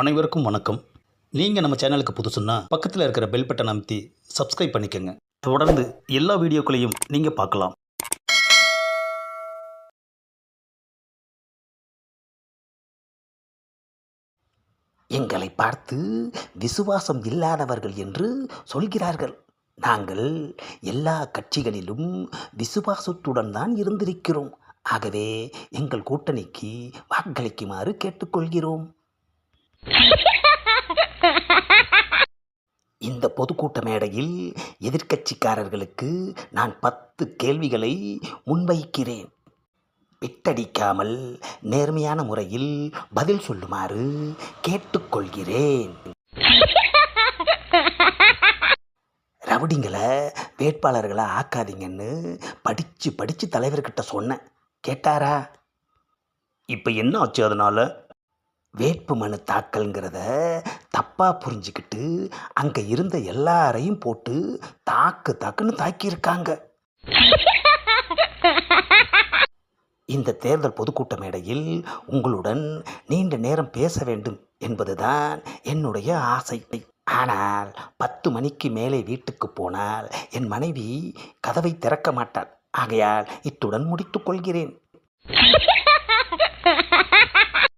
அனைவருக்கும் வணக்கம். நீங்கள் நம்ம சேனலுக்கு புதுசுன்னா பக்கத்தில் இருக்கிற பெல் பட்டன் அமைத்தி சப்ஸ்கிரைப் பண்ணிக்கோங்க. தொடர்ந்து எல்லா வீடியோக்களையும் நீங்கள் பார்க்கலாம். எங்களை பார்த்து விசுவாசம் இல்லாதவர்கள் என்று சொல்கிறார்கள். நாங்கள் எல்லா கட்சிகளிலும் விசுவாசத்துடன் தான் இருந்திருக்கிறோம். ஆகவே எங்கள் கூட்டணிக்கு வாக்களிக்குமாறு கேட்டுக்கொள்கிறோம். இந்த பொதுக்கூட்ட மேடையில் எதிர்க்கட்சிக்காரர்களுக்கு நான் 10 கேள்விகளை முன்வைக்கிறேன். பிட்டடிக்காமல் நேர்மையான முறையில் பதில் சொல்லுமாறு கேட்டுக்கொள்கிறேன். ரவுடிங்களை வேட்பாளர்களை ஆக்காதீங்கன்னு படித்து படித்து தலைவர்கிட்ட சொன்னேன். கேட்டாரா? இப்போ என்ன ஆச்சு? அதனால் வேட்பு மனு தாக்கல்ங்கிறத தப்பாக புரிஞ்சுக்கிட்டு அங்கே இருந்த எல்லாரையும் போட்டு தாக்கு தாக்குன்னு தாக்கியிருக்காங்க. இந்த தேர்தல் பொதுக்கூட்ட மேடையில் உங்களுடன் நீண்ட நேரம் பேச வேண்டும் என்பதுதான் என்னுடைய ஆசை. ஆனால் 10 மணிக்கு மேலே வீட்டுக்கு போனால் என் மனைவி கதவை திறக்க மாட்டாள். ஆகையால் இத்துடன் முடித்துக் கொள்கிறேன்.